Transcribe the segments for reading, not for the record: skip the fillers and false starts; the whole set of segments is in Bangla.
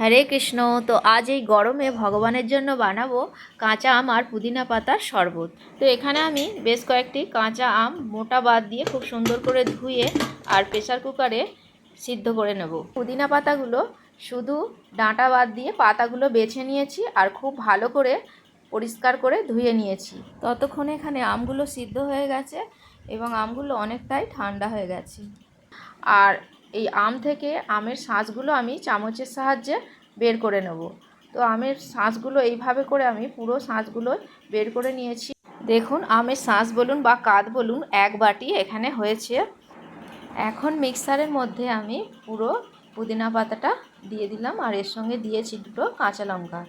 হরে কৃষ্ণ। তো আজ এই গরমে ভগবানের জন্য বানাবো কাঁচা আম আর পুদিনা পাতার শরবত। তো এখানে আমি বেশ কয়েকটি কাঁচা আম মোটা বাদ দিয়ে খুব সুন্দর করে ধুয়ে আর প্রেসার কুকারে সিদ্ধ করে নেব। পুদিনা পাতাগুলো শুধু ডাঁটা বাদ দিয়ে পাতাগুলো বেছে নিয়েছি আর খুব ভালো করে পরিষ্কার করে ধুয়ে নিয়েছি। ততক্ষণে এখানে আমগুলো সিদ্ধ হয়ে গেছে এবং আমগুলো অনেকটাই ঠান্ডা হয়ে গেছে। আর এই আম থেকে আমের শাঁসগুলো আমি চামচের সাহায্যে বের করে নেব। তো আমের শাঁসগুলো এইভাবে করে আমি পুরো শাঁসগুলো বের করে নিয়েছি। দেখুন আমের শাঁস বলুন বা কাঁধ বলুন 1 বাটি এখানে হয়েছে। এখন মিক্সারের মধ্যে আমি পুরো পুদিনা পাতাটা দিয়ে দিলাম আর এর সঙ্গে দিয়েছি 2টো কাঁচা লঙ্কা।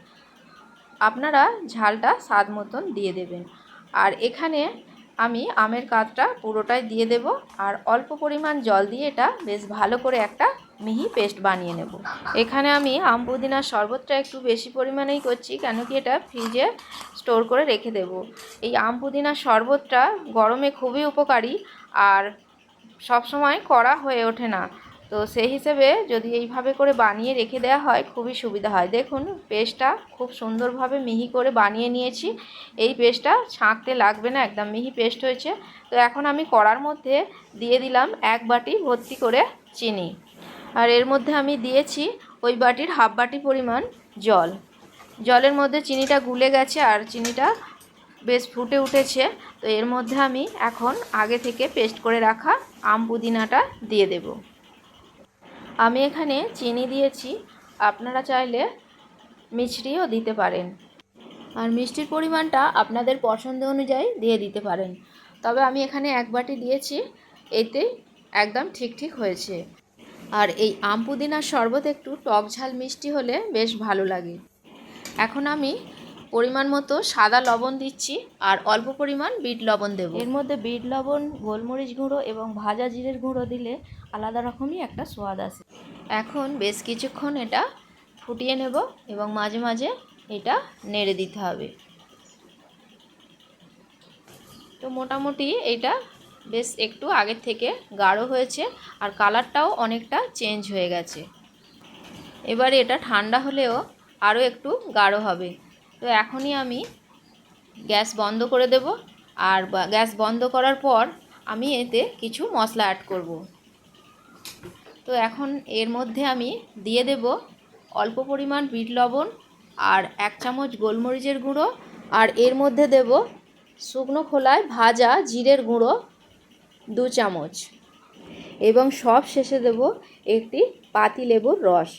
আপনারা ঝালটা স্বাদ মতন দিয়ে দেবেন। আর এখানে আমি আমের কাঁধটা পুরোটাই দিয়ে দেব আর অল্প পরিমাণ জল দিয়ে এটা বেশ ভালো করে একটা মিহি পেস্ট বানিয়ে নেব। এখানে আমি আম পুদিনার শরবতটা একটু বেশি পরিমাণেই করছি, কেন কি এটা ফ্রিজে স্টোর করে রেখে দেব। এই আম পুদিনার শরবতটা গরমে খুবই উপকারী আর সব সময় করা হয়ে ওঠে না। তো সেই হিসেবে যদি এইভাবে করে বানিয়ে রেখে দেওয়া হয় খুবই সুবিধা হয়। দেখুন পেস্টটা খুব সুন্দরভাবে মিহি করে বানিয়ে নিয়েছি। এই পেস্টটা ছাঁকতে লাগবে না, একদম মিহি পেস্ট হয়েছে। তো এখন আমি কড়ার মধ্যে দিয়ে দিলাম 1 বাটি ভর্তি করে চিনি আর এর মধ্যে আমি দিয়েছি ওই বাটির হাফ বাটি পরিমাণ জল। জলের মধ্যে চিনিটা গুলে গেছে আর চিনিটা বেশ ফুটে উঠেছে। তো এর মধ্যে আমি এখন আগে থেকে পেস্ট করে রাখা আম পুদিনাটা দিয়ে দেব। আমি এখানে চিনি দিয়েছি, আপনারা চাইলে মিষ্টিও দিতে পারেন আর মিষ্টির পরিমাণটা আপনাদের পছন্দ অনুযায়ী দিয়ে দিতে পারেন। তবে আমি এখানে 1 বাটি দিয়েছি, এতেই একদম ঠিক হয়েছে। আর এই আম পুদিনার শরবত একটু টক ঝাল মিষ্টি হলে বেশ ভালো লাগে। এখন আমি পরিমাণ মতো সাদা লবণ দিচ্ছি আর অল্প পরিমাণ বিট লবণ দেব। এর মধ্যে বিট লবণ, গোলমরিচ গুঁড়ো এবং ভাজা জিরের গুঁড়ো দিলে আলাদা রকমই একটা স্বাদ আসে। এখন বেশ কিছুক্ষণ এটা ফুটিয়ে নেব এবং মাঝে মাঝে এটা নেড়ে দিতে হবে। তো মোটামুটি এটা বেশ একটু আগের থেকে গাঢ় হয়েছে আর কালারটাও অনেকটা চেঞ্জ হয়ে গেছে। এবারে এটা ঠান্ডা হলেও আরও একটু গাঢ় হবে। তো এখনই আমি গ্যাস বন্ধ করে দেব আর গ্যাস বন্ধ করার পর আমি এতে কিছু মশলা অ্যাড করব। তো এখন এর মধ্যে আমি দিয়ে দেব অল্প পরিমাণ বিট লবণ আর 1 চামচ গোলমরিচের গুঁড়ো আর এর মধ্যে দেব শুকনো খোলায় ভাজা জিরের গুঁড়ো 2 চামচ এবং সব শেষে দেব একটি পাতিলেবুর রস।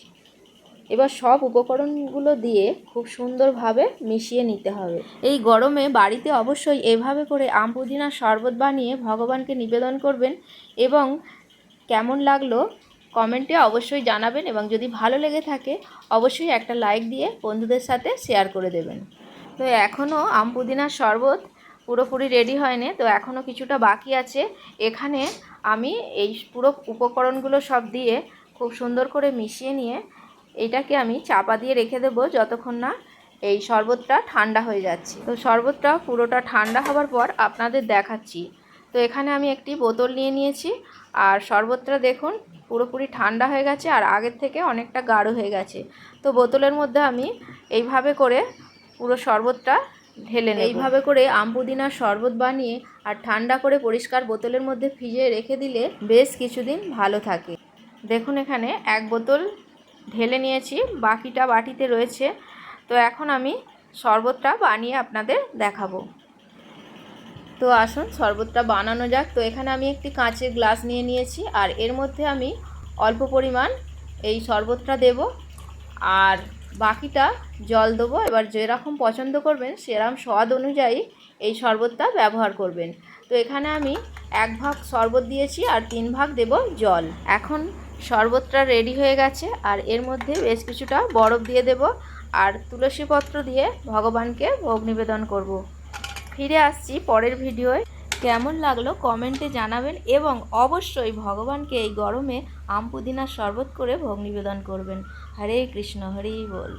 এবার সব উপকরণগুলো দিয়ে খুব সুন্দরভাবে মিশিয়ে নিতে হবে। এই গরমে বাড়িতে অবশ্যই এভাবে করে আম পুদিনার শরবত বানিয়ে ভগবানকে নিবেদন করবেন এবং কেমন লাগলো কমেন্টে অবশ্যই জানাবেন এবং যদি ভালো লেগে থাকে অবশ্যই একটা লাইক দিয়ে বন্ধুদের সাথে শেয়ার করে দেবেন। তো এখনও আম পুদিনার শরবত পুরোপুরি রেডি হয়নি, তো এখনও কিছুটা বাকি আছে। এখানে আমি এই পুরো উপকরণগুলো সব দিয়ে খুব সুন্দর করে মিশিয়ে নিয়ে এটাকে আমি চাপা দিয়ে রেখে দেবো যতক্ষণ না এই শরবতটা ঠান্ডা হয়ে যাচ্ছে। তো শরবতটা পুরোটা ঠান্ডা হবার পর আপনাদের দেখাচ্ছি। তো এখানে আমি একটি বোতল নিয়ে নিয়েছি আর শরবতটা দেখুন পুরোপুরি ঠান্ডা হয়ে গেছে আর আগের থেকে অনেকটা গাঢ় হয়ে গেছে। তো বোতলের মধ্যে আমি এইভাবে করে পুরো শরবতটা ঢেলে নেব। এইভাবে করে আম পুদিনার শরবত বানিয়ে আর ঠান্ডা করে পরিষ্কার বোতলের মধ্যে ফ্রিজে রেখে দিলে বেশ কিছুদিন ভালো থাকে। দেখুন এখানে 1 বোতল ঢেলে নিয়েছি, বাকিটা বাটিতে রয়েছে। তো এখন আমি শরবতটা বানিয়ে আপনাদের দেখাবো। তো আসুন শরবতটা বানানো যাক। তো এখানে আমি একটি কাঁচের গ্লাস নিয়ে নিয়েছি আর এর মধ্যে আমি অল্প পরিমাণ এই শরবতটা দেব আর বাকিটা জল দেবো। এবার যেরকম পছন্দ করবেন সেরকম স্বাদ অনুযায়ী এই শরবতটা ব্যবহার করবেন। তো এখানে আমি 1 ভাগ শরবত দিয়েছি আর 3 ভাগ দেব জল। এখন শরবতটা রেডি হয়ে গেছে আর এর মধ্যে বেশ কিছুটা বরফ দিয়ে দেব আর তুলসী পত্র দিয়ে ভগবানকে ভোগ নিবেদন করব। ফিরে আসছি পরের ভিডিওয়। কেমন লাগলো কমেন্টে জানাবেন এবং অবশ্যই ভগবানকে এই গরমে আম পুদিনার শরবত করে ভোগ নিবেদন করবেন। হরে কৃষ্ণ, হরি বল।